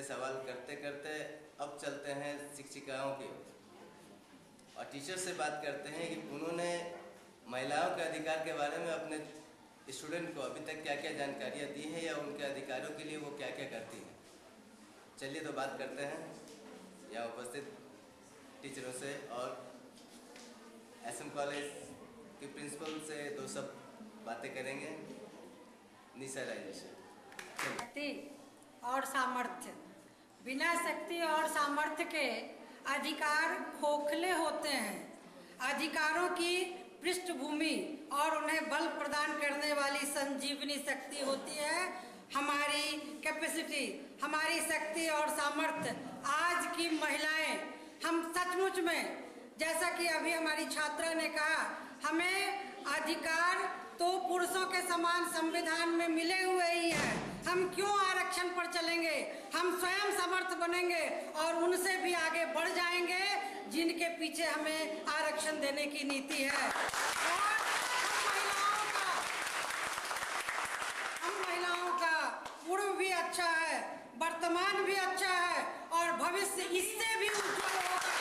सवाल करते करते अब चलते हैं शिक्षिकाओं की ओर और टीचर से बात करते हैं कि उन्होंने महिलाओं के अधिकार के बारे में अपने स्टूडेंट को अभी तक क्या क्या जानकारियाँ दी हैं या उनके अधिकारों के लिए वो क्या क्या करती हैं। चलिए तो बात करते हैं यहाँ उपस्थित टीचरों से और SM कॉलेज के प्रिंसिपल से दो सब बातें करेंगे। निशा राय से। शक्ति और सामर्थ्य, बिना शक्ति और सामर्थ्य के अधिकार खोखले होते हैं। अधिकारों की पृष्ठभूमि और उन्हें बल प्रदान करने वाली संजीवनी शक्ति होती है हमारी कैपेसिटी, हमारी शक्ति और सामर्थ्य। आज की महिलाएं, हम सचमुच में, जैसा कि अभी हमारी छात्रा ने कहा, हमें अधिकार तो पुरुषों के समान संविधान में मिले हुए ही हैं। हम क्यों आरक्षण पर चलेंगे? हम स्वयं समर्थ बनेंगे और उनसे भी आगे बढ़ जाएंगे जिनके पीछे हमें आरक्षण देने की नीति है। और हम महिलाओं का पूर्व भी अच्छा है, वर्तमान भी अच्छा है और भविष्य इससे भी उज्जवल होगा।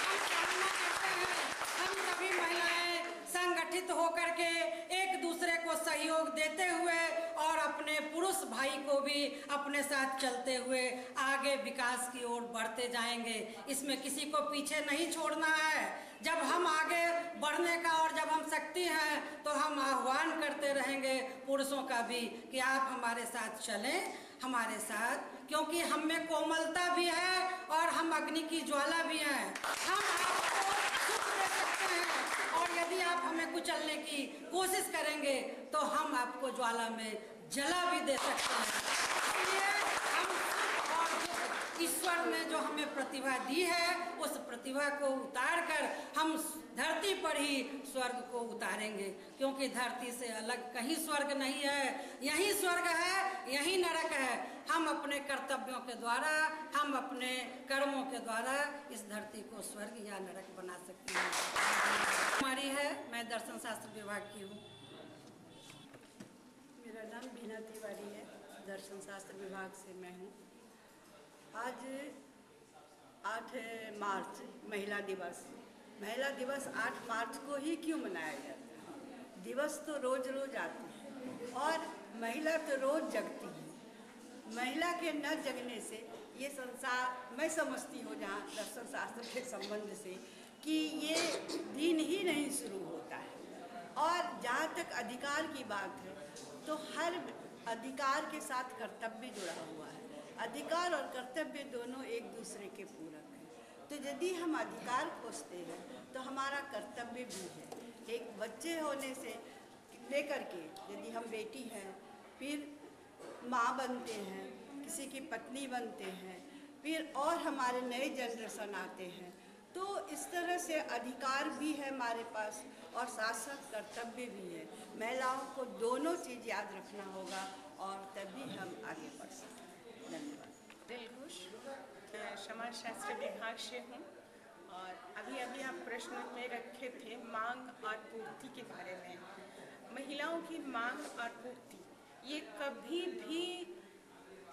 हम कामना करते हैं हम सभी महिलाएं संगठित होकर के एक दूसरे को सहयोग देते हुए और अपने पुरुष भाई को भी अपने साथ चलते हुए आगे विकास की ओर बढ़ते जाएंगे। इसमें किसी को पीछे नहीं छोड़ना है। जब हम आगे बढ़ने का और जब हम शक्ति हैं तो हम आह्वान करते रहेंगे पुरुषों का भी कि आप हमारे साथ चलें, हमारे साथ, क्योंकि हम में कोमलता भी है और हम अग्नि की ज्वाला भी हैं। हम आपको सुख दे सकते हैं और यदि आप हमें कुचलने की कोशिश करेंगे तो हम आपको ज्वाला में जला भी दे सकते हैं। इसलिए हम और ईश्वर ने जो हमें प्रतिभा दी है उस प्रतिभा को उतार कर हम धरती पर ही स्वर्ग को उतारेंगे, क्योंकि धरती से अलग कहीं स्वर्ग नहीं है। यही स्वर्ग है, यही नरक है। हम अपने कर्तव्यों के द्वारा, हम अपने कर्मों के द्वारा इस धरती को स्वर्ग या नरक बना सकते हैं। हमारी है, मैं दर्शन शास्त्र विभाग की हूँ। मेरा नाम बीना तिवारी है, दर्शन शास्त्र विभाग से मैं हूँ। आज 8 मार्च महिला दिवस। महिला दिवस 8 मार्च को ही क्यों मनाया जाता है? दिवस तो रोज रोज आते हैं और महिला तो रोज जगती है। महिला के न जगने से ये संसार, मैं समझती हूँ जहाँ दर्शन शास्त्र के संबंध से, कि ये दिन ही नहीं शुरू होता है। और जहाँ तक अधिकार की बात है तो हर अधिकार के साथ कर्तव्य जुड़ा हुआ है। अधिकार और कर्तव्य दोनों एक दूसरे के पूरक हैं। तो यदि हम अधिकार खोजते हैं तो हमारा कर्तव्य भी है। एक बच्चे होने से लेकर के, यदि हम बेटी हैं, फिर माँ बनते हैं, किसी की पत्नी बनते हैं, फिर और हमारे नए जनरेशन आते हैं, तो इस तरह से अधिकार भी है हमारे पास और साथ साथ कर्तव्य भी है। महिलाओं को दोनों चीज़ याद रखना होगा और तभी हम आगे बढ़ सकते हैं। धन्यवाद। दिलखुश, मैं समाज शास्त्र विभाग से हूँ और अभी आप प्रश्न में रखे थे मांग और पूर्ति के बारे में। महिलाओं की मांग और पूर्ति ये कभी भी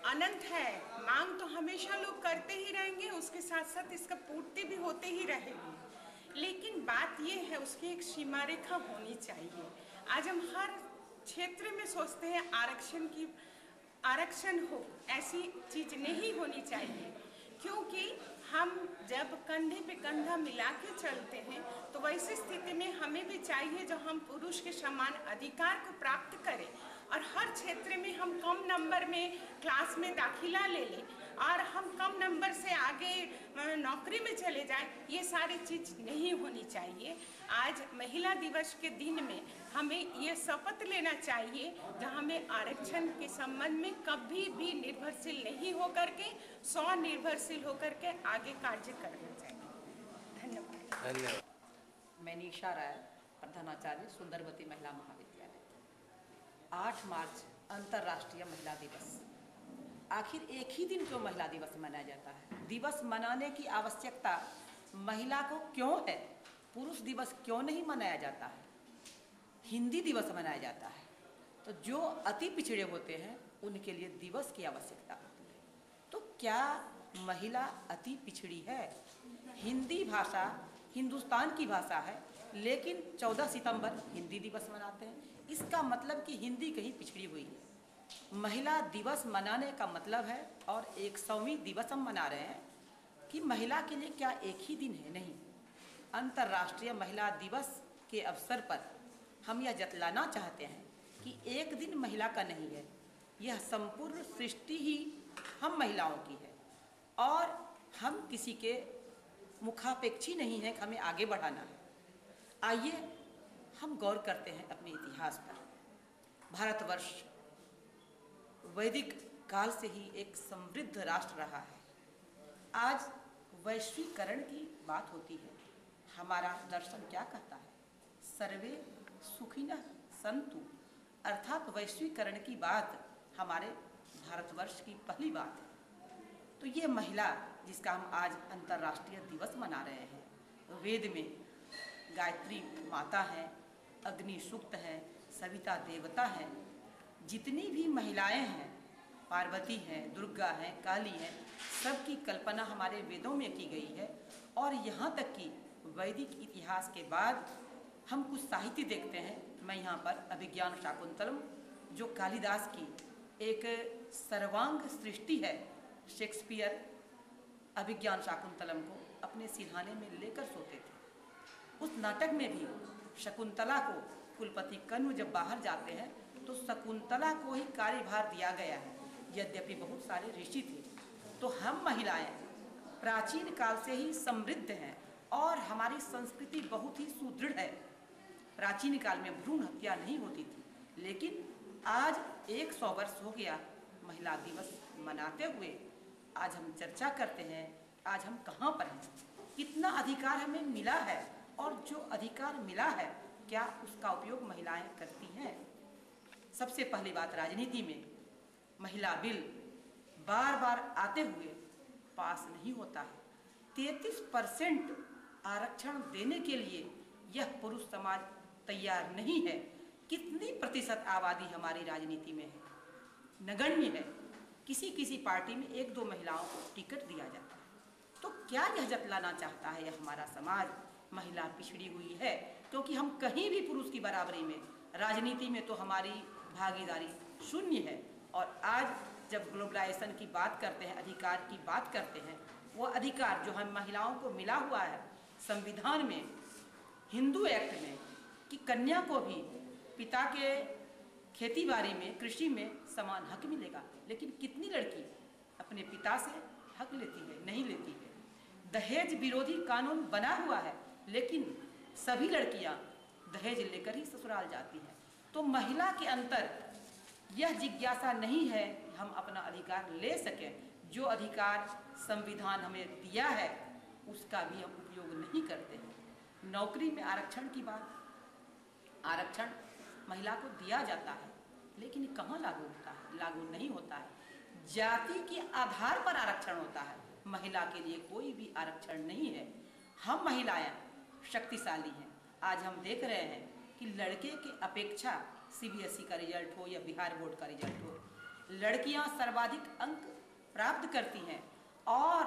अनंत है। मांग तो हमेशा लोग करते ही रहेंगे, उसके साथ साथ इसका पूर्ति भी होते ही रहेगी। लेकिन बात ये है उसकी एक सीमा रेखा होनी चाहिए। आज हम हर क्षेत्र में सोचते हैं आरक्षण हो, ऐसी चीज़ नहीं होनी चाहिए, क्योंकि हम जब कंधे पे कंधा मिला के चलते हैं तो वैसी स्थिति में हमें भी चाहिए जो हम पुरुष के समान अधिकार को प्राप्त करें और हर क्षेत्र में हम कम नंबर में क्लास में दाखिला ले लें और हम कम नंबर से आगे नौकरी में चले जाएं। ये सारी चीज़ नहीं होनी चाहिए। आज महिला दिवस के दिन में हमें ये शपथ लेना चाहिए जहाँ हमें आरक्षण के संबंध में कभी भी निर्भरशील नहीं होकर के, स्वनिर्भरशील होकर के आगे कार्य करना चाहिए। धन्यवाद। मैं निशा राय, प्रधानाचार्य सुंदरवती महिला महाविद्यालय। 8 मार्च अंतर्राष्ट्रीय महिला दिवस। आखिर एक ही दिन क्यों महिला दिवस मनाया जाता है? दिवस मनाने की आवश्यकता महिला को क्यों है? पुरुष दिवस क्यों नहीं मनाया जाता है? हिंदी दिवस मनाया जाता है। तो जो अति पिछड़े होते हैं उनके लिए दिवस की आवश्यकता होती है। तो क्या महिला अति पिछड़ी है? हिंदी भाषा हिंदुस्तान की भाषा है, लेकिन 14 सितंबर हिंदी दिवस मनाते हैं। इसका मतलब कि हिंदी कहीं पिछड़ी हुई है। महिला दिवस मनाने का मतलब है, और 100वीं दिवस हम मना रहे हैं, कि महिला के लिए क्या एक ही दिन है? नहीं। अंतर्राष्ट्रीय महिला दिवस के अवसर पर हम यह जतलाना चाहते हैं कि एक दिन महिला का नहीं है, यह संपूर्ण सृष्टि ही हम महिलाओं की है, और हम किसी के मुखापेक्षी नहीं है कि हमें आगे बढ़ाना है। आइए हम गौर करते हैं अपने इतिहास पर। भारतवर्ष वैदिक काल से ही एक समृद्ध राष्ट्र रहा है। आज वैश्वीकरण की बात होती है। हमारा दर्शन क्या कहता है? सर्वे सुखिनः सन्तु, अर्थात वैश्वीकरण की बात हमारे भारतवर्ष की पहली बात है। तो ये महिला जिसका हम आज अंतर्राष्ट्रीय दिवस मना रहे हैं, वेद में गायत्री माता है, अग्नि सूक्त है, सविता देवता है, जितनी भी महिलाएं हैं, पार्वती हैं, दुर्गा हैं, काली हैं, सबकी कल्पना हमारे वेदों में की गई है। और यहाँ तक कि वैदिक इतिहास के बाद हम कुछ साहित्य देखते हैं। मैं यहाँ पर अभिज्ञान शाकुंतलम, जो कालिदास की एक सर्वांग सृष्टि है, शेक्सपियर अभिज्ञान शाकुंतलम को अपने सिरहाने में लेकर सोते थे। उस नाटक में भी शकुंतला को कुलपति कण्व जब बाहर जाते हैं तो शकुंतला को ही कार्यभार दिया गया है, यद्यपि बहुत सारे ऋषि थे। तो हम महिलाएं प्राचीन काल से ही समृद्ध हैं और हमारी संस्कृति बहुत ही सुदृढ़ है। प्राचीन काल में भ्रूण हत्या नहीं होती थी, लेकिन आज 100 वर्ष हो गया महिला दिवस मनाते हुए। आज हम चर्चा करते हैं, आज हम कहाँ पर हैं, कितना अधिकार हमें मिला है, और जो अधिकार मिला है क्या उसका उपयोग महिलाएं करती हैं? सबसे पहली बात, राजनीति में महिला बिल बार बार आते हुए पास नहीं होता है। 33% आरक्षण देने के लिए यह पुरुष समाज तैयार नहीं है। कितनी प्रतिशत आबादी हमारी राजनीति में है? नगण्य है। किसी किसी पार्टी में 1-2 महिलाओं को टिकट दिया जाता है। तो क्या यह जतलाना चाहता है यह हमारा समाज महिला पिछड़ी हुई है? क्योंकि हम कहीं भी पुरुष की बराबरी में, राजनीति में तो हमारी भागीदारी शून्य है। और आज जब ग्लोबलाइजेशन की बात करते हैं, अधिकार की बात करते हैं, वो अधिकार जो हम महिलाओं को मिला हुआ है संविधान में, हिंदू एक्ट में, कि कन्या को भी पिता के खेती बाड़ी में, कृषि में समान हक मिलेगा। लेकिन कितनी लड़की अपने पिता से हक लेती है? नहीं लेती है। दहेज विरोधी कानून बना हुआ है, लेकिन सभी लड़कियां दहेज लेकर ही ससुराल जाती हैं। तो महिला के अंतर यह जिज्ञासा नहीं है कि हम अपना अधिकार ले सकें। जो अधिकार संविधान हमें दिया है उसका भी हम उपयोग नहीं करते हैं। नौकरी में आरक्षण की बात, आरक्षण महिला को दिया जाता है, लेकिन कहाँ लागू होता है? लागू नहीं होता है। जाति के आधार पर आरक्षण होता है, महिला के लिए कोई भी आरक्षण नहीं है। हम महिलाएं शक्तिशाली हैं। आज हम देख रहे हैं कि लड़के के अपेक्षा CBSE का रिजल्ट हो या बिहार बोर्ड का रिजल्ट हो, लड़कियां सर्वाधिक अंक प्राप्त करती हैं, और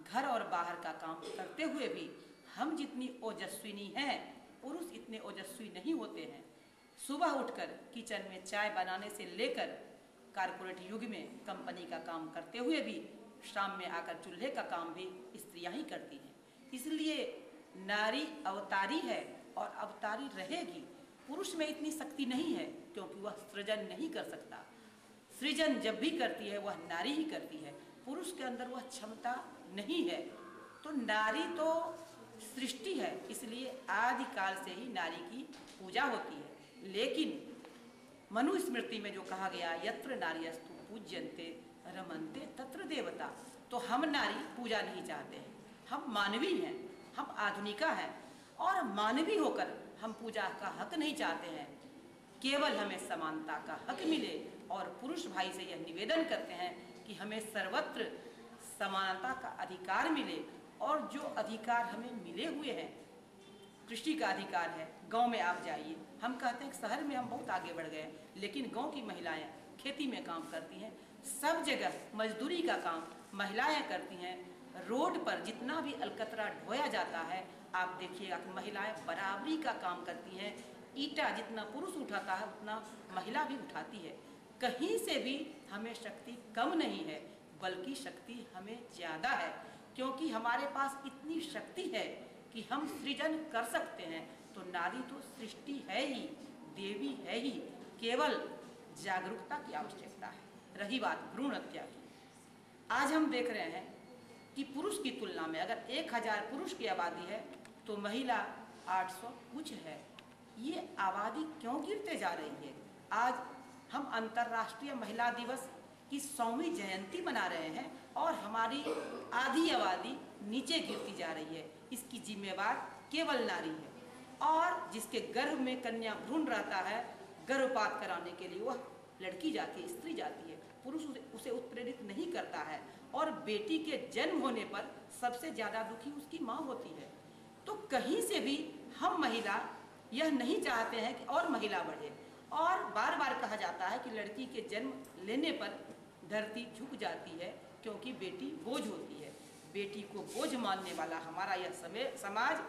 घर और बाहर का काम करते हुए भी हम जितनी ओजस्विनी हैं, पुरुष इतने ओजस्वी नहीं होते हैं। सुबह उठकर किचन में चाय बनाने से लेकर कारपोरेट युग में कंपनी का काम करते हुए भी शाम में आकर चूल्हे का काम भी स्त्रियां ही करती हैं। इसलिए नारी अवतारी है और अवतारी रहेगी। पुरुष में इतनी शक्ति नहीं है, क्योंकि वह सृजन नहीं कर सकता। सृजन जब भी करती है वह नारी ही करती है, पुरुष के अंदर वह क्षमता नहीं है। तो नारी तो सृष्टि है, इसलिए आदिकाल से ही नारी की पूजा होती है। लेकिन मनुस्मृति में जो कहा गया, यत्र नार्यस्तु पूज्यन्ते रमन्ते तत्र देवता, तो हम नारी पूजा नहीं चाहते हैं। हम मानवी हैं, हम आधुनिका हैं, और मानवी होकर हम पूजा का हक नहीं चाहते हैं। केवल हमें समानता का हक मिले, और पुरुष भाई से यह निवेदन करते हैं कि हमें सर्वत्र समानता का अधिकार मिले। और जो अधिकार हमें मिले हुए हैं, कृषि का अधिकार है। गांव में आप जाइए, हम कहते हैं कि शहर में हम बहुत आगे बढ़ गए, लेकिन गांव की महिलाएं खेती में काम करती हैं, सब जगह मजदूरी का काम महिलाएं करती हैं। रोड पर जितना भी अलकतरा ढोया जाता है, आप देखिएगा कि महिलाएं बराबरी का काम करती हैं। ईंटा जितना पुरुष उठाता है उतना महिला भी उठाती है। कहीं से भी हमें शक्ति कम नहीं है, बल्कि शक्ति हमें ज़्यादा है, क्योंकि हमारे पास इतनी शक्ति है कि हम सृजन कर सकते हैं। तो नारी तो सृष्टि है ही, देवी है ही, केवल जागरूकता की आवश्यकता है। रही बात भ्रूण हत्या की, आज हम देख रहे हैं कि पुरुष की तुलना में अगर 1000 पुरुष की आबादी है तो महिला 800 कुछ है। ये आबादी क्यों गिरते जा रही है? आज हम अंतर्राष्ट्रीय महिला दिवस की 100वीं जयंती मना रहे हैं और हमारी आधी आबादी नीचे गिरती जा रही है। इसकी जिम्मेवार केवल नारी है। और जिसके गर्भ में कन्या भ्रूण रहता है, गर्भपात कराने के लिए वह लड़की जाती है, स्त्री जाती है, पुरुष उसे उत्प्रेरित नहीं करता है। और बेटी के जन्म होने पर सबसे ज़्यादा दुखी उसकी माँ होती है। तो कहीं से भी हम महिला यह नहीं चाहते हैं कि और महिला बढ़े। और बार बार कहा जाता है कि लड़की के जन्म लेने पर धरती झुक जाती है, क्योंकि बेटी बोझ होती है। बेटी को बोझ मानने वाला हमारा यह समाज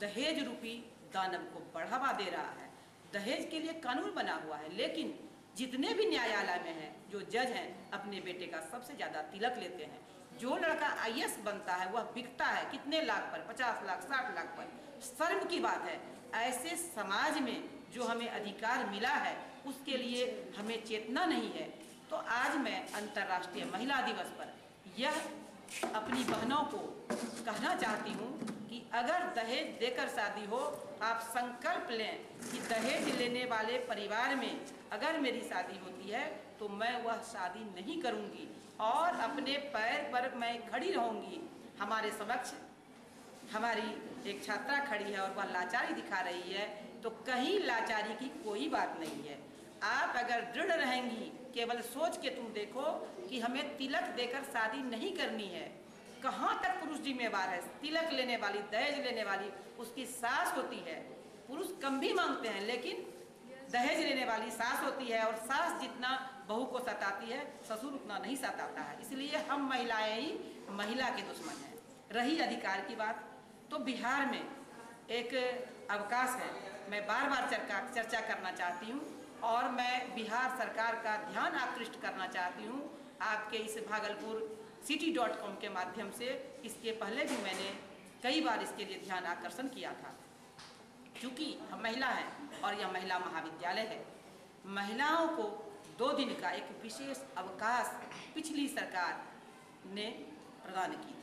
दहेज रूपी दानव को बढ़ावा दे रहा है। दहेज के लिए कानून बना हुआ है, लेकिन जितने भी न्यायालय में हैं, जो जज हैं, अपने बेटे का सबसे ज़्यादा तिलक लेते हैं। जो लड़का IAS बनता है वह बिकता है कितने लाख पर, 50 लाख 60 लाख पर। शर्म की बात है। ऐसे समाज में जो हमें अधिकार मिला है उसके लिए हमें चेतना नहीं है। तो आज मैं अंतर्राष्ट्रीय महिला दिवस पर यह अपनी बहनों को कहना चाहती हूँ कि अगर दहेज देकर शादी हो, आप संकल्प लें कि दहेज लेने वाले परिवार में अगर मेरी शादी होती है तो मैं वह शादी नहीं करूँगी और अपने पैर पर मैं खड़ी रहूँगी। हमारे समक्ष हमारी एक छात्रा खड़ी है और वह लाचारी दिखा रही है, तो कहीं लाचारी की कोई बात नहीं है। आप अगर दृढ़ रहेंगी, केवल सोच के तुम देखो कि हमें तिलक देकर शादी नहीं करनी है। कहाँ तक पुरुष जिम्मेवार है? तिलक लेने वाली, दहेज लेने वाली उसकी सास होती है। पुरुष कम भी मांगते हैं, लेकिन दहेज लेने वाली सास होती है। और सास जितना बहू को सताती है, ससुर उतना नहीं सताता है। इसलिए हम महिलाएं ही महिला के दुश्मन हैं। रही अधिकार की बात, तो बिहार में एक अवकाश है। मैं बार बार चर्चा करना चाहती हूँ और मैं बिहार सरकार का ध्यान आकृष्ट करना चाहती हूँ आपके इस भागलपुर city.com के माध्यम से। इसके पहले भी मैंने कई बार इसके लिए ध्यान आकर्षण किया था। क्योंकि हम महिला हैं और यह महिला महाविद्यालय है, महिलाओं को 2 दिन का एक विशेष अवकाश पिछली सरकार ने प्रदान की थी।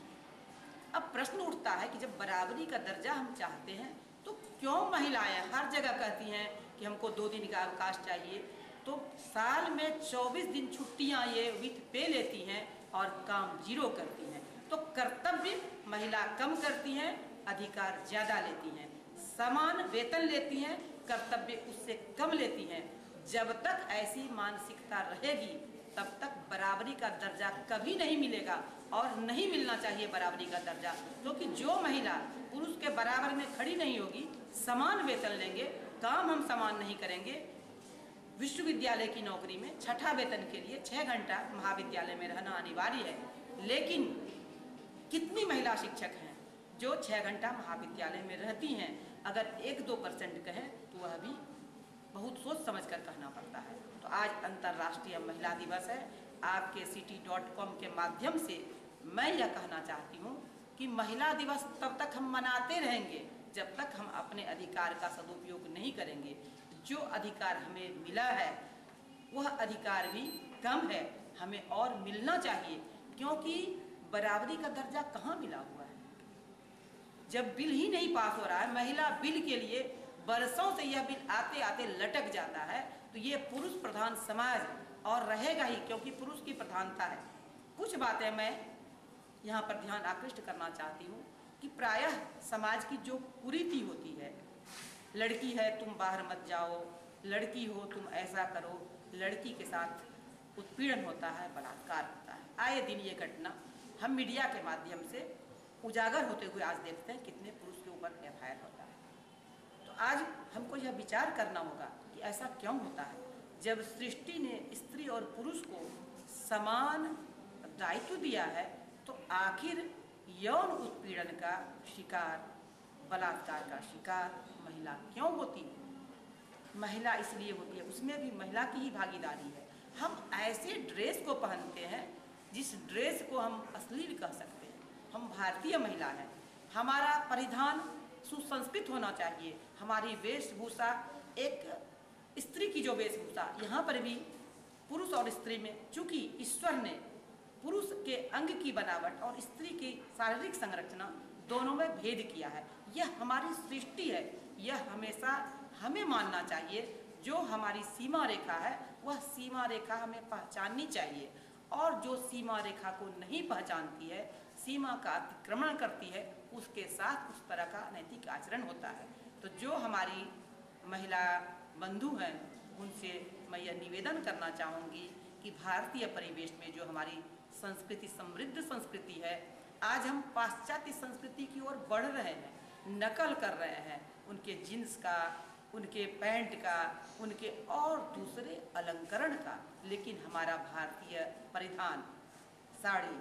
अब प्रश्न उठता है कि जब बराबरी का दर्जा हम चाहते हैं तो क्यों महिलाएं हर जगह कहती हैं कि हमको 2 दिन का अवकाश चाहिए? तो साल में 24 दिन छुट्टियां ये विथ पे लेती हैं और काम 0 करती हैं। तो कर्तव्य महिला कम करती हैं, अधिकार ज़्यादा लेती हैं। समान वेतन लेती हैं, कर्तव्य उससे कम लेती हैं। जब तक ऐसी मानसिकता रहेगी तब तक बराबरी का दर्जा कभी नहीं मिलेगा और नहीं मिलना चाहिए बराबरी का दर्जा। क्योंकि जो महिला पुरुष के बराबर में खड़ी नहीं होगी, समान वेतन लेंगे, काम हम समान नहीं करेंगे। विश्वविद्यालय की नौकरी में 6ठा वेतन के लिए 6 घंटा महाविद्यालय में रहना अनिवार्य है। लेकिन कितनी महिला शिक्षक हैं जो 6 घंटा महाविद्यालय में रहती हैं? अगर 1-2% कहें तो वह भी बहुत सोच समझ कर कहना पड़ता है। तो आज अंतर्राष्ट्रीय महिला दिवस है। आपके city.com के माध्यम से मैं यह कहना चाहती हूँ कि महिला दिवस तब तक हम मनाते रहेंगे जब तक हम अपने अधिकार का सदुपयोग नहीं करेंगे। जो अधिकार हमें मिला है वह अधिकार भी कम है, हमें और मिलना चाहिए। क्योंकि बराबरी का दर्जा कहाँ मिला हुआ है? जब बिल ही नहीं पास हो रहा है, महिला बिल के लिए बरसों से यह बिल आते आते लटक जाता है, तो ये पुरुष प्रधान समाज और रहेगा ही, क्योंकि पुरुष की प्रधानता है। कुछ बातें मैं यहाँ पर ध्यान आकृष्ट करना चाहती हूँ कि प्रायः समाज की जो कुरीति होती है, लड़की है तुम बाहर मत जाओ, लड़की हो तुम ऐसा करो, लड़की के साथ उत्पीड़न होता है, बलात्कार होता है। आए दिन ये घटना हम मीडिया के माध्यम से उजागर होते हुए आज देखते हैं कितने पुरुष के ऊपर FIR होता है। तो आज हमको यह विचार करना होगा कि ऐसा क्यों होता है। जब सृष्टि ने स्त्री और पुरुष को समान दायित्व दिया है, तो आखिर यौन उत्पीड़न का शिकार, बलात्कार का शिकार महिला क्यों होती है? महिला इसलिए होती है, उसमें भी महिला की ही भागीदारी है। हम ऐसे ड्रेस को पहनते हैं जिस ड्रेस को हम अश्लील कह सकते हैं। हम भारतीय महिला हैं, हमारा परिधान सुसंस्कृत होना चाहिए। हमारी वेशभूषा एक स्त्री की जो वेशभूषा, यहाँ पर भी पुरुष और स्त्री में, चूँकि ईश्वर ने पुरुष के अंग की बनावट और स्त्री की शारीरिक संरचना दोनों में भेद किया है। यह हमारी सृष्टि है, यह हमेशा हमें मानना चाहिए। जो हमारी सीमा रेखा है वह सीमा रेखा हमें पहचाननी चाहिए, और जो सीमा रेखा को नहीं पहचानती है, सीमा का अतिक्रमण करती है, उसके साथ उस तरह का नैतिक आचरण होता है। तो जो हमारी महिला बंधु हैं, उनसे मैं यह निवेदन करना चाहूँगी कि भारतीय परिवेश में जो हमारी संस्कृति समृद्ध संस्कृति है, आज हम पाश्चात्य संस्कृति की ओर बढ़ रहे हैं, नकल कर रहे हैं उनके जीन्स का, उनके पैंट का, उनके और दूसरे अलंकरण का। लेकिन हमारा भारतीय परिधान, साड़ी,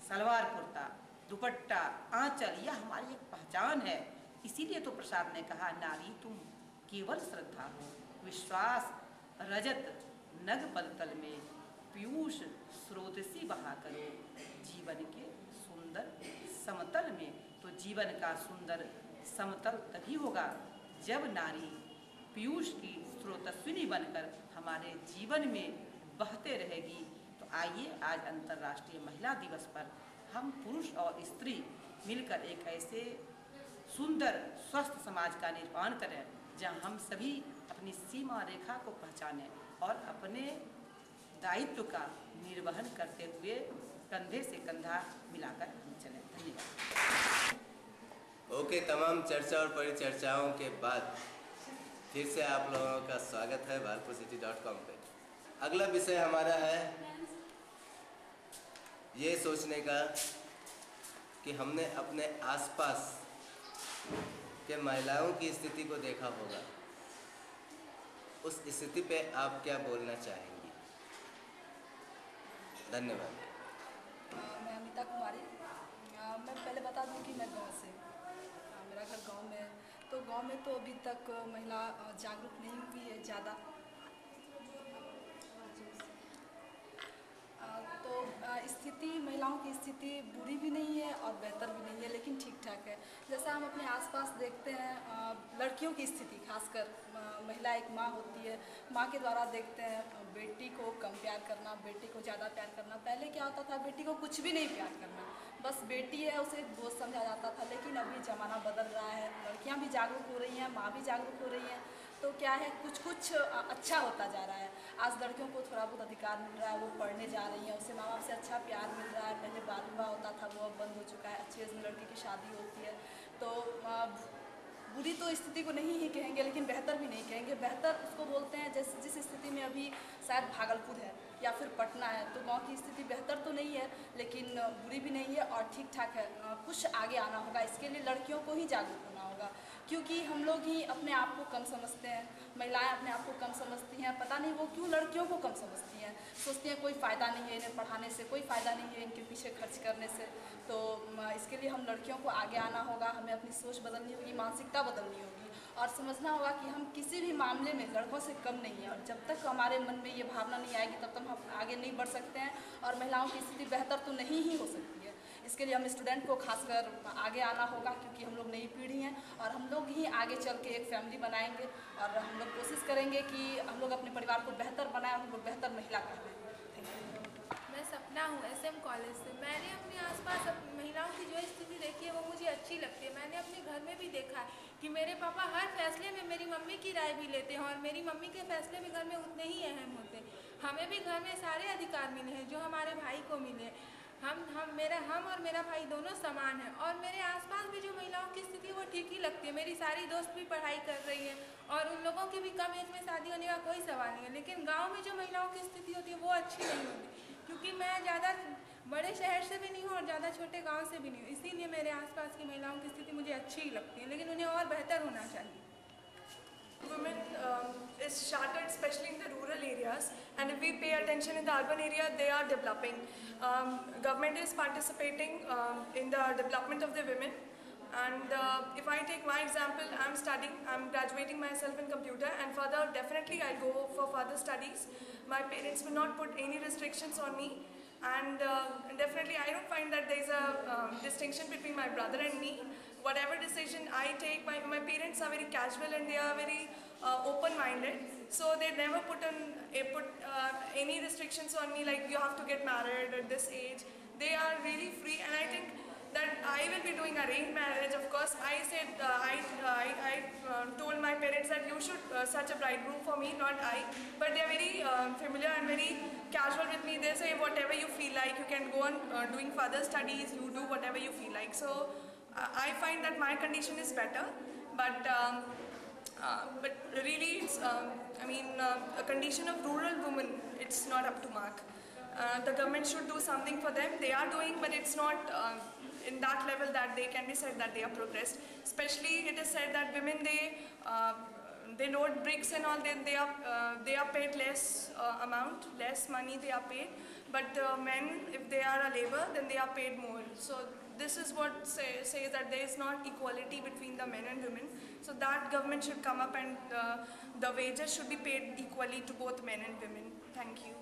सलवार कुर्ता, दुपट्टा, आंचल, यह हमारी एक पहचान है। इसीलिए तो प्रसाद ने कहा, नारी तुम केवल श्रद्धा हो, विश्वास रजत नग पलतल में, पीयूष स्रोतसी बहा करो जीवन के सुंदर समतल में। तो जीवन का सुंदर समतल तभी होगा जब नारी पीयूष की स्रोतस्विनी बनकर हमारे जीवन में बहते रहेगी। तो आइए आज अंतर्राष्ट्रीय महिला दिवस पर हम पुरुष और स्त्री मिलकर एक ऐसे सुंदर स्वस्थ समाज का निर्माण करें जहां हम सभी अपनी सीमा रेखा को पहचानें और अपने दायित्व का निर्वहन करते हुए कंधे से कंधा मिलाकर हम चलें। धन्यवाद। ओके, तमाम चर्चा और परिचर्चाओं के बाद फिर से आप लोगों का स्वागत है bhalpurcity.com पे। अगला विषय हमारा है ये सोचने का कि हमने अपने आसपास के महिलाओं की स्थिति को देखा होगा, उस स्थिति पे आप क्या बोलना चाहेंगी? धन्यवाद। मैं अमिता कुमारी। मैं पहले बता दूं कि मैं गांव से, मेरा घर गांव में है। तो गांव में तो अभी तक महिला जागरूक नहीं हुई है ज़्यादा। तो स्थिति, महिलाओं की स्थिति बुरी भी नहीं है और बेहतर भी नहीं है, लेकिन ठीक ठाक है। जैसा हम अपने आसपास देखते हैं, लड़कियों की स्थिति, खासकर महिला एक माँ होती है, माँ के द्वारा देखते हैं बेटी को कम प्यार करना, बेटी को ज़्यादा प्यार करना। पहले क्या होता था, बेटी को कुछ भी नहीं प्यार करना, बस बेटी है उसे बोझ समझा जाता था। लेकिन अभी ज़माना बदल रहा है, लड़कियाँ भी जागरूक हो रही हैं, माँ भी जागरूक हो रही हैं। तो क्या है, कुछ कुछ अच्छा होता जा रहा है। आज लड़कियों को थोड़ा बहुत अधिकार मिल रहा है, वो पढ़ने जा रही हैं, उससे माँ बाप से अच्छा प्यार मिल रहा है। पहले बाल विवाह होता था, वो अब बंद हो चुका है, अच्छी एज में लड़की की शादी होती है। तो बुरी तो स्थिति को नहीं ही कहेंगे, लेकिन बेहतर भी नहीं कहेंगे। बेहतर उसको बोलते हैं जिस स्थिति में अभी शायद भागलपुर है या फिर पटना है। तो गांव की स्थिति बेहतर तो नहीं है, लेकिन बुरी भी नहीं है और ठीक ठाक है। कुछ आगे आना होगा, इसके लिए लड़कियों को ही जागरूक होना होगा, क्योंकि हम लोग ही अपने आप को कम समझते हैं। महिलाएं अपने आप को कम समझती हैं, पता नहीं वो क्यों लड़कियों को कम समझती हैं। सोचती हैं कोई फ़ायदा नहीं है इन्हें पढ़ाने से, कोई फ़ायदा नहीं है इनके पीछे खर्च करने से। तो इसके लिए हम लड़कियों को आगे आना होगा, हमें अपनी सोच बदलनी होगी, मानसिकता बदलनी होगी और समझना होगा कि हम किसी भी मामले में लड़कों से कम नहीं हैं। और जब तक हमारे मन में ये भावना नहीं आएगी तब तक हम आगे नहीं बढ़ सकते हैं और महिलाओं की स्थिति बेहतर तो नहीं ही हो सकती है। इसके लिए हम स्टूडेंट को खासकर आगे आना होगा, क्योंकि हम लोग नई पीढ़ी हैं और हम लोग ही आगे चल के एक फैमिली बनाएंगे और हम लोग कोशिश करेंगे कि हम लोग अपने परिवार को बेहतर बनाएं और हम लोग बेहतर महिला कहलाएं। मैं सपना हूँ SM कॉलेज से। मैंने अपने आसपास महिलाओं की जो स्थिति देखी है वो मुझे अच्छी लगती है। मैंने अपने घर में भी देखा है कि मेरे पापा हर फैसले में मेरी मम्मी की राय भी लेते हैं और मेरी मम्मी के फैसले भी घर में उतने ही अहम होते हैं। हमें भी घर में सारे अधिकार मिले हैं जो हमारे भाई को मिले। हम और मेरा भाई दोनों समान हैं और मेरे आसपास भी जो महिलाओं की स्थिति है वो ठीक ही लगती है। मेरी सारी दोस्त भी पढ़ाई कर रही हैं और उन लोगों की भी कम एज में शादी होने का कोई सवाल नहीं है। लेकिन गांव में जो महिलाओं की स्थिति होती है वो अच्छी नहीं होती, क्योंकि मैं ज़्यादा बड़े शहर से भी नहीं हूँ और ज़्यादा छोटे गाँव से भी नहीं हूँ। इसीलिए मेरे आसपास की महिलाओं की स्थिति मुझे अच्छी ही लगती है, लेकिन उन्हें और बेहतर होना चाहिए। Women is shattered, especially in the rural areas, and if we pay attention in the urban area, they are developing. Government is participating in the development of the women, and if I take my example, I'm graduating myself in computer, and further definitely I'll go for further studies. My parents will not put any restrictions on me, and definitely I don't find that there's a distinction between my brother and me. Whatever decision I take, my parents are very casual and they are very open-minded, so they never put any restrictions on me like you have to get married at this age. They are really free, and I think that I will be doing arranged marriage. Of course, I said I told my parents that you should search a bridegroom for me, not I. But they are very familiar and very casual with me. They say whatever you feel like, you can go on doing further studies. You do whatever you feel like. So I find that my condition is better, but really it's a condition of rural women, it's not up to mark. The government should do something for them. They are doing, but it's not in that level that they can be said that they are progressed. Especially it is said that women, they load bricks and all, they are paid less amount, less money they are paid, but men, if they are a labor, then they are paid more. So this is what says that there is not equality between the men and women. So that government should come up, and the wages should be paid equally to both men and women. Thank you.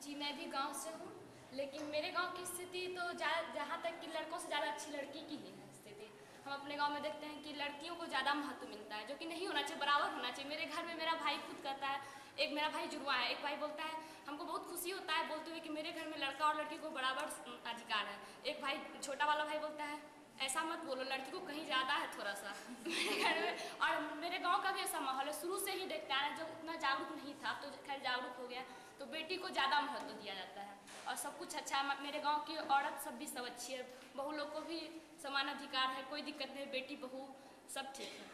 जी मैं भी गांव से हूँ, लेकिन मेरे गांव की स्थिति तो जहाँ तक कि लड़कों से ज़्यादा अच्छी लड़की की ही है स्थिति। हम अपने गांव में देखते हैं कि लड़कियों को ज़्यादा महत्व मिलता है, जो कि नहीं होना चाहिए, बराबर होना चाहिए। मेरे घर में मेरा भाई खुद कहता है, एक मेरा भाई जुड़वा है, एक भाई बोलता है हमको बहुत खुशी होता है बोलते हुए कि मेरे घर में लड़का और लड़की को बराबर अधिकार है। एक भाई, छोटा वाला भाई बोलता है ऐसा मत बोलो, लड़की को कहीं ज़्यादा है थोड़ा सा मेरे घर में। और मेरे गांव का भी ऐसा माहौल है, शुरू से ही देखते हैं, जब उतना जागरूक नहीं था तो खैर जागरूक हो गया, तो बेटी को ज़्यादा महत्व दिया जाता है और सब कुछ अच्छा है। मेरे गांव की औरत सब भी सब अच्छी है, बहू लोग को भी समान अधिकार है, कोई दिक्कत नहीं, बेटी बहू सब ठीक है।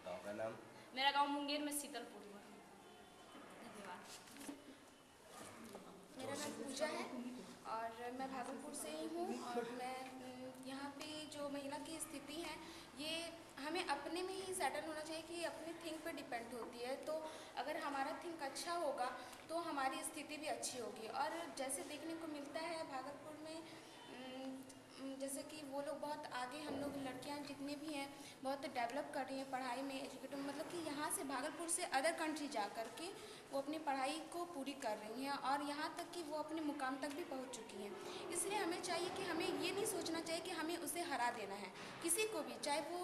गाँव का नाम? मेरा गाँव मुंगेर में शीतलपुर है। धन्यवाद। मेरा नाम पूजा है और मैं भागलपुर से ही हूँ, और मैं यहाँ पे जो महिला की स्थिति है ये हमें अपने में ही सेटल होना चाहिए कि अपने थिंक पे डिपेंड होती है। तो अगर हमारा थिंक अच्छा होगा तो हमारी स्थिति भी अच्छी होगी। और जैसे देखने को मिलता है भागलपुर में, जैसे कि वो लोग बहुत आगे, हम लोग लड़कियां जितने भी हैं बहुत डेवलप कर रही हैं पढ़ाई में, एजुकेटिव, मतलब कि यहाँ से भागलपुर से अदर कंट्री जा कर के वो अपनी पढ़ाई को पूरी कर रही हैं और यहाँ तक कि वो अपने मुकाम तक भी पहुँच चुकी हैं। इसलिए हमें चाहिए कि हमें ये नहीं सोचना चाहिए कि हमें उसे हरा देना है, किसी को भी, चाहे वो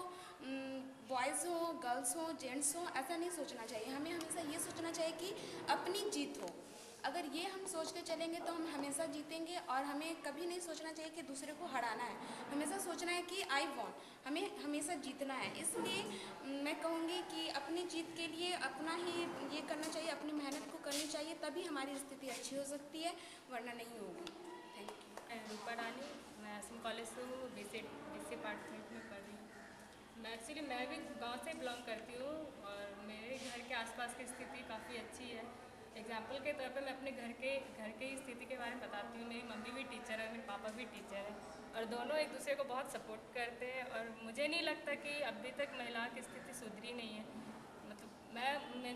बॉयज़ हो, गर्ल्स हो, जेंट्स हो, ऐसा नहीं सोचना चाहिए। हमें हमेशा ये सोचना चाहिए कि अपनी जीत हो। अगर ये हम सोच के चलेंगे तो हम हमेशा जीतेंगे, और हमें कभी नहीं सोचना चाहिए कि दूसरे को हराना है, हमेशा सोचना है कि आई वॉन्ट, हमें हमेशा जीतना है। इसलिए मैं कहूँगी कि अपनी जीत के लिए अपना ही ये करना चाहिए, अपनी मेहनत को करनी चाहिए, तभी हमारी स्थिति अच्छी हो सकती है, वरना नहीं होगी। Thank you. रूपा रानी, मैं असम कॉलेज से हूँ, बीसी डिपार्टमेंट में पढ़ रही हूँ। मैं भी गाँव से बिलोंग करती हूँ और मेरे घर के आसपास की स्थिति काफ़ी अच्छी है। एग्जाम्पल के तौर पे मैं अपने घर के ही स्थिति के बारे में बताती हूँ। मेरी मम्मी भी टीचर है, मेरे पापा भी टीचर है और दोनों एक दूसरे को बहुत सपोर्ट करते हैं, और मुझे नहीं लगता कि अभी तक महिलाओं की स्थिति सुधरी नहीं है। मतलब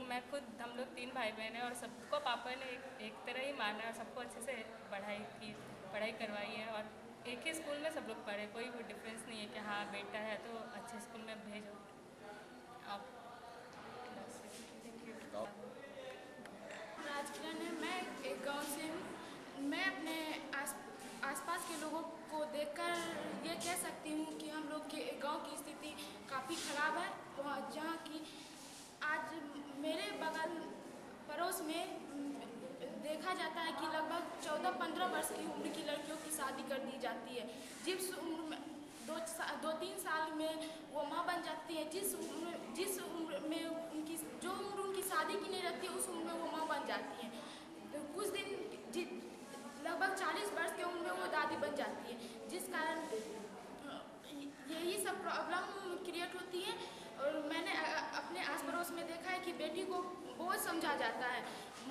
मैं खुद, हम लोग 3 भाई बहन हैं और सबको पापा ने एक तरह ही माना है और सबको अच्छे से पढ़ाई करवाई है, और एक ही स्कूल में सब लोग पढ़े, कोई भी डिफरेंस नहीं है कि हाँ बेटा है तो अच्छे स्कूल में भेजो आप। राजकिरण है, मैं एक गांव से हूँ। मैं अपने आसपास के लोगों को देखकर ये कह सकती हूँ कि हम लोग के गांव की स्थिति काफ़ी ख़राब है, जहाँ की आज मेरे बगल पड़ोस में देखा जाता है कि लगभग 14-15 वर्ष की उम्र की लड़कियों की शादी कर दी जाती है। जिस उम्र में 2-3 साल में वो माँ बन जाती है, जिस उम्र में जो उम्र उनकी शादी की नहीं रहती है उस उम्र में वो माँ बन जाती है। तो कुछ दिन लगभग 40 वर्ष की उम्र में वो दादी बन जाती है, जिस कारण यही सब प्रॉब्लम क्रिएट होती है। और मैंने अपने आस पड़ोस में देखा है कि बेटी को बहुत समझा जाता है।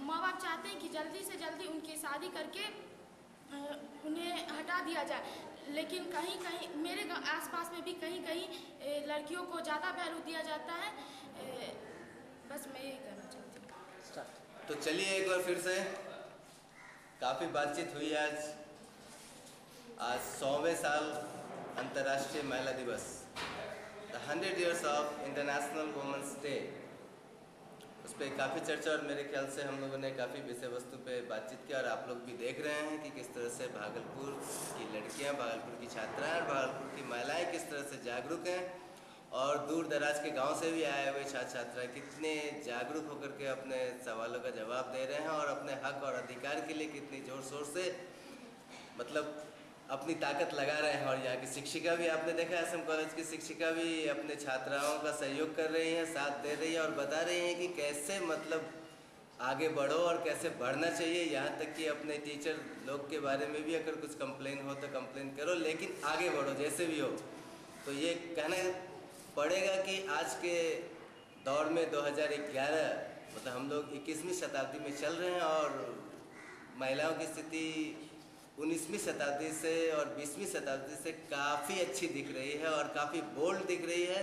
माँ बाप चाहते हैं कि जल्दी से जल्दी उनकी शादी करके उन्हें हटा दिया जाए, लेकिन कहीं कहीं मेरे आसपास में भी कहीं कहीं लड़कियों को ज़्यादा वैल्यू दिया जाता है। बस मैं यही कहना चाहती हूँ। तो चलिए एक बार फिर से काफ़ी बातचीत हुई आज 100वें साल अंतर्राष्ट्रीय महिला दिवस, the 100 years of international women's day, उस पर काफ़ी चर्चा और मेरे ख्याल से हम लोगों ने काफ़ी विषय वस्तु पे बातचीत की। और आप लोग भी देख रहे हैं कि किस तरह से भागलपुर की लड़कियां, भागलपुर की छात्राएं और भागलपुर की महिलाएं किस तरह से जागरूक हैं, और दूर दराज के गांव से भी आए हुए छात्र छात्राएं कितने जागरूक होकर के अपने सवालों का जवाब दे रहे हैं और अपने हक और अधिकार के लिए कितनी जोर शोर से मतलब अपनी ताकत लगा रहे हैं। और यहाँ की शिक्षिका भी आपने देखा, एसएम कॉलेज की शिक्षिका भी अपने छात्राओं का सहयोग कर रही हैं, साथ दे रही है और बता रही हैं कि कैसे मतलब आगे बढ़ो और कैसे बढ़ना चाहिए। यहाँ तक कि अपने टीचर लोग के बारे में भी अगर कुछ कंप्लेन हो तो कंप्लेन करो, लेकिन आगे बढ़ो जैसे भी हो। तो ये कहना पड़ेगा कि आज के दौर में 2011 मतलब हम लोग 21वीं शताब्दी में चल रहे हैं और महिलाओं की स्थिति 19वीं शताब्दी से और 20वीं शताब्दी से काफ़ी अच्छी दिख रही है और काफ़ी बोल्ड दिख रही है।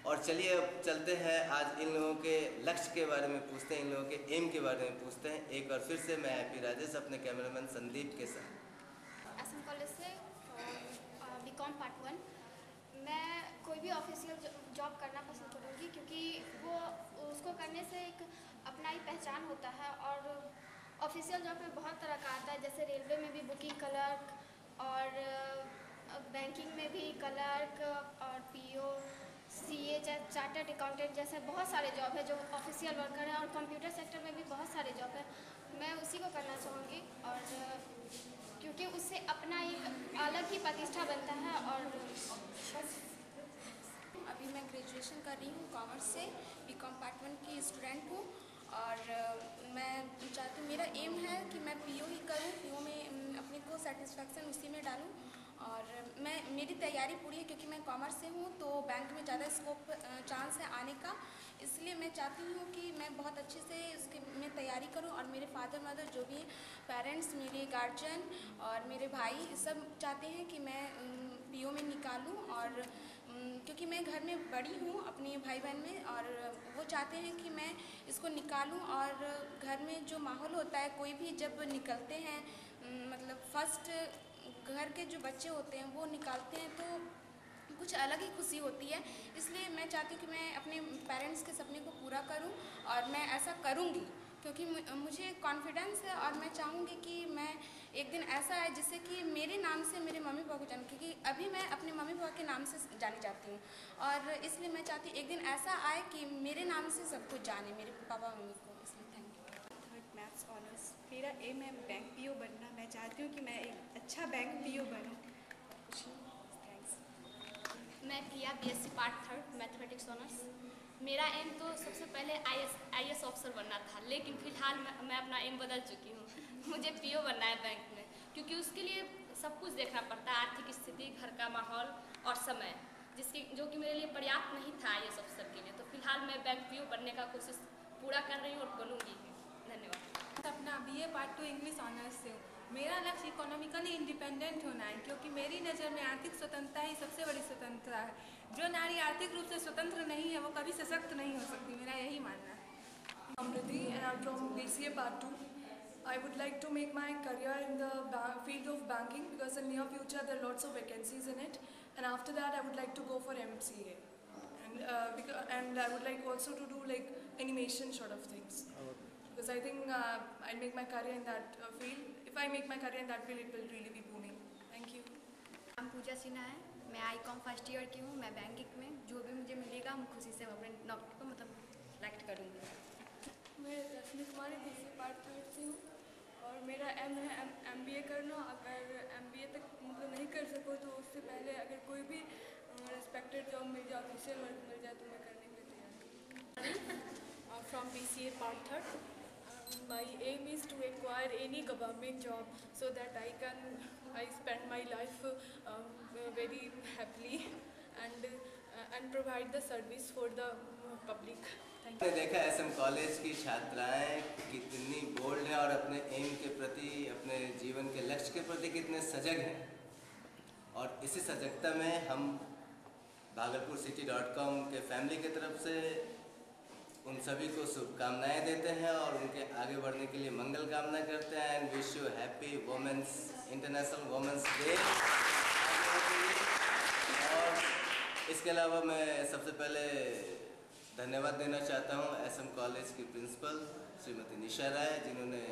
और चलिए अब चलते हैं, आज इन लोगों के लक्ष्य के बारे में पूछते हैं, इन लोगों के एम के बारे में पूछते हैं। एक बार फिर से मैं IP राजेश अपने कैमरामैन संदीप के साथ। एसएम कॉलेज से बीकॉम पार्ट 1। मैं कोई भी ऑफिशियल जॉब करना पसंद करूँगी क्योंकि वो उसको करने से एक अपना ही पहचान होता है। और ऑफिशियल जॉब में बहुत तरह का आता है, जैसे रेलवे में भी बुकिंग क्लर्क और बैंकिंग में भी क्लर्क और PO, CA, चार्टर्ड अकाउंटेंट जैसे बहुत सारे जॉब है जो ऑफिशियल वर्कर है। और कंप्यूटर सेक्टर में भी बहुत सारे जॉब है, मैं उसी को करना चाहूँगी। और क्योंकि उससे अपना एक अलग ही प्रतिष्ठा बनता है। और अभी मैं ग्रेजुएशन कर रही हूँ कॉमर्स से, बीकॉम पार्ट 1 की स्टूडेंट हूँ। और मैं चाहती हूँ, मेरा एम है कि मैं PO ही करूँ, PO में अपने को सेटिस्फैक्शन उसी में डालूँ। और मेरी तैयारी पूरी है क्योंकि मैं कॉमर्स से हूँ, तो बैंक में ज़्यादा स्कोप चांस है आने का। इसलिए मैं चाहती हूँ कि मैं बहुत अच्छे से उसकी मैं तैयारी करूँ। और मेरे फादर मदर जो भी पेरेंट्स, मेरे गार्जियन और मेरे भाई सब चाहते हैं कि मैं PO में निकालूँ। और क्योंकि मैं घर में बड़ी हूँ अपने भाई बहन में, और वो चाहते हैं कि मैं इसको निकालूँ। और घर में जो माहौल होता है, कोई भी जब निकलते हैं मतलब फर्स्ट घर के जो बच्चे होते हैं वो निकालते हैं तो कुछ अलग ही खुशी होती है। इसलिए मैं चाहती हूँ कि मैं अपने पेरेंट्स के सपने को पूरा करूँ और मैं ऐसा करूँगी क्योंकि मुझे कॉन्फिडेंस है। और मैं चाहूँगी कि मैं एक दिन ऐसा है जिससे कि मेरे नाम से मेरे मम्मी पापा को जाने, क्योंकि अभी मैं अपने मम्मी पापा के नाम से जानी जाती हूँ। और इसलिए मैं चाहती हूँ एक दिन ऐसा आए कि मेरे नाम से सब कुछ जाने, मेरे पापा मम्मी को। इसलिए thank you. Third maths honours, मेरा एम है बैंक PO बनना। मैं चाहती हूँ कि मैं एक अच्छा बैंक PO बनूँ। थैंक्स। मैं प्रिया, BSc पार्ट 3 मैथमेटिक्स ऑनर्स। मेरा एम तो सबसे पहले IAS ऑफिसर बनना था, लेकिन फ़िलहाल मैं अपना एम बदल चुकी हूँ। मुझे PO बनना है बैंक में, क्योंकि उसके लिए सब कुछ देखना पड़ता है, आर्थिक स्थिति, घर का माहौल और समय, जो कि मेरे लिए पर्याप्त नहीं था IAS ऑफिसर के लिए। तो फिलहाल मैं बैंक PO बनने का कोशिश पूरा कर रही हूँ और बनूँगी। धन्यवाद। अपना BA पार्ट 2 इंग्लिश ऑनर्स से हूँ। मेरा लक्ष्य इकोनॉमिकली इंडिपेंडेंट होना है, क्योंकि मेरी नज़र में आर्थिक स्वतंत्रता ही सबसे बड़ी स्वतंत्रता है। जो नारी आर्थिक रूप से स्वतंत्र नहीं है वो कभी सशक्त नहीं हो सकती, मेरा यही मानना है। Amriti, and I'm from BCA Part 2. I would like to make my career in the field of banking because in near future there are lots of vacancies in it, and after that I would like to go for MCA, and I would like also to do like animation sort of things, because I think I'll make my career in that field. If I make my career in that field, it will really be booming. Thank you. नाम पूजा सिन्हा है, मैं ICOM first year की हूँ। मैं banking में जो भी मुझे मिलेगा मैं खुशी से अपने नौकरी को मतलब सेलेक्ट करूँगी। मैं रश्मि कुमारी BCA पार्ट 3 से हूँ और मेरा एम है MBA करना। अगर MBA तक मतलब नहीं कर सकूँ तो उससे पहले अगर कोई भी रिस्पेक्टेड जॉब मिल जाए, ऑफिशियल वर्क मिल जाए तो मैं करने के लिए तैयार हूँ। From BCA part 3, my aim is to acquire any government job so that I spend my life very happily and provide the service for the public. आपने देखा एसएम कॉलेज की छात्राएं कितनी बोल्ड हैं और अपने एम के प्रति, अपने जीवन के लक्ष्य के प्रति कितने सजग हैं। और इसी सजगता में हम भागलपुर city.com के फैमिली की तरफ से उन सभी को शुभकामनाएं देते हैं और उनके आगे बढ़ने के लिए मंगल कामना करते हैं and wish you happy women's International Women's Day. और इसके अलावा मैं सबसे पहले धन्यवाद देना चाहता हूं एसएम कॉलेज की प्रिंसिपल श्रीमती निशा राय, जिन्होंने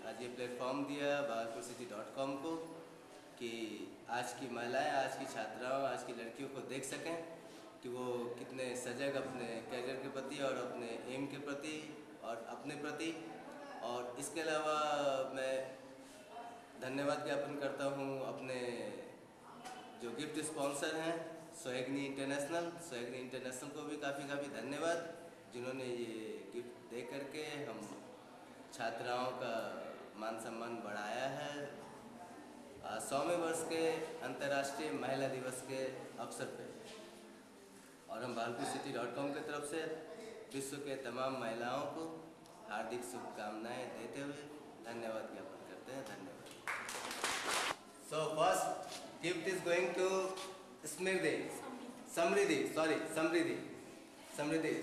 आज ये प्लेटफॉर्म दिया bhagalpurcity.com को कि आज की महिलाएं, आज की छात्राओं, आज की लड़कियों को देख सकें कि वो कितने सजग अपने कैरियर के प्रति और अपने एम के प्रति और अपने प्रति। और इसके अलावा मैं धन्यवाद ज्ञापन करता हूँ अपने जो गिफ्ट स्पॉन्सर हैं सोहागिनी इंटरनेशनल को भी काफ़ी धन्यवाद, जिन्होंने ये गिफ्ट दे करके हम छात्राओं का मान सम्मान बढ़ाया है 100वें वर्ष के अंतर्राष्ट्रीय महिला दिवस के अवसर पे। और हम bhagalpurcity.com की तरफ से विश्व के तमाम महिलाओं को हार्दिक शुभकामनाएं देते हुए धन्यवाद ज्ञापन करते हैं। धन्यवाद। So first gift is going to Samriddhi.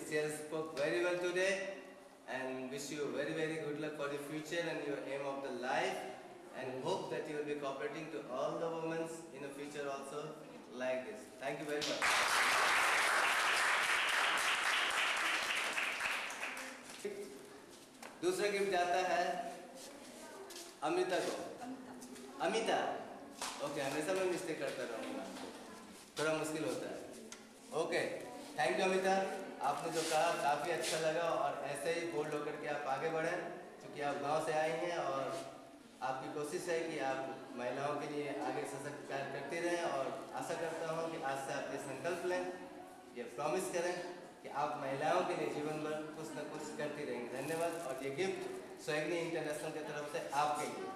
She has spoke very well today and wish you very good luck for the future and your aim of the life, and hope that you will be cooperating to all the women in the future also like this. Thank you very much. दूसरा gift जाता है अमृता को। Amita, okay, हमेशा मैं mistake करता रहूँगा, थोड़ा मुश्किल होता है। ओके, थैंक यू अमिता, आपने जो कहा काफ़ी अच्छा लगा और ऐसे ही बोल्ड होकर के आप आगे बढ़ें, क्योंकि आप गांव से आए हैं और आपकी कोशिश है कि आप महिलाओं के लिए आगे सशक्त कार्य करते रहें। और आशा करता हूँ कि आज से आप ये संकल्प लें, ये प्रॉमिस करें कि आप महिलाओं के लिए जीवन भर कुछ न कुछ करती रहेंगे। धन्यवाद। और ये गिफ्ट सोहागिनी इंटरनेशनल की तरफ से आपके लिए।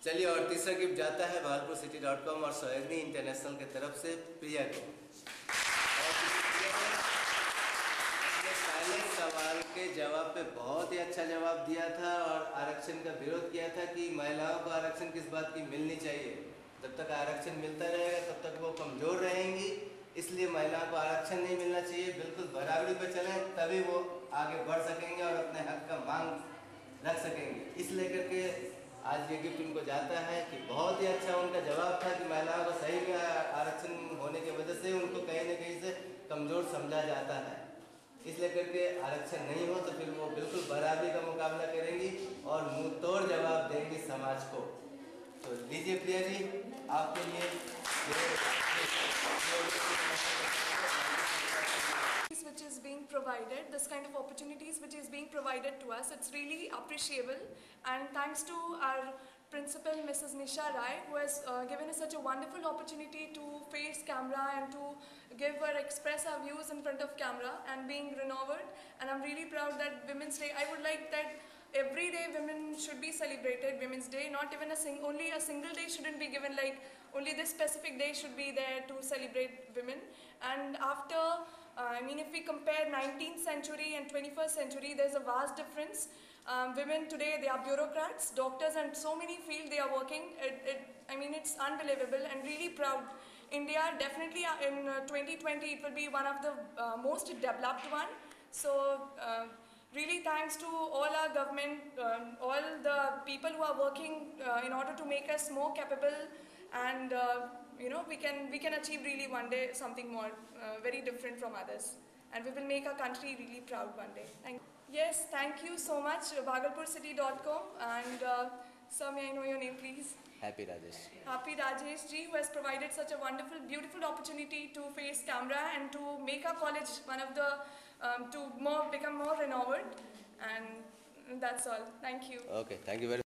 चलिए, और तीसरा गिफ्ट जाता है bhagalpurcity.com और सोहागिनी इंटरनेशनल की तरफ से प्रिया को। पहले सवाल के जवाब पे बहुत ही अच्छा जवाब दिया था और आरक्षण का विरोध किया था कि महिलाओं को आरक्षण किस बात की मिलनी चाहिए। जब तक आरक्षण मिलता रहेगा तब तक वो कमज़ोर रहेंगी, इसलिए महिलाओं को आरक्षण नहीं मिलना चाहिए। बिल्कुल बराबरी पर चलें, तभी वो आगे बढ़ सकेंगे और अपने हक का मांग रख सकेंगे। इस लेकर के आज ये गिफ्ट उनको जाता है कि बहुत ही अच्छा उनका जवाब था कि महिलाओं को सही में आरक्षण होने की वजह से उनको कहीं न कहीं से कमज़ोर समझा जाता है। इस लेकर के आरक्षण नहीं हो तो फिर वो बिल्कुल बराबरी का मुकाबला करेंगी और मुँह तोड़ जवाब देंगी समाज को। तो लीजिए प्रिया जी, आपके लिए which is being provided, this kind of opportunities which is being provided to us, it's really appreciable, and thanks to our principal Mrs. Nisha Rai, who has given us such a wonderful opportunity to face camera and to give or express our views in front of camera and being renowned. And I'm really proud that Women's Day, I would like that every day women should be celebrated, Women's Day, not even only a single day shouldn't be given, like only this specific day should be there to celebrate women. And after, I mean, if we compare 19th century and 21st century, there's a vast difference. Women today, they are bureaucrats, doctors, and so many fields they are working. I mean, it's unbelievable and really proud. India, definitely in 2020, it will be one of the most developed one. So, really thanks to all our government, all the people who are working in order to make us more capable, and you know, we can achieve really one day something more very different from others, and we will make our country really proud one day. Yes, thank you so much, bhagalpurcity.com, and sir, may I know your name please? Happy Rajesh. Happy Rajesh ji, who has provided such a wonderful, beautiful opportunity to face camera and to make our college one of the to become more renowned, and that's all. Thank you. Okay, thank you very much.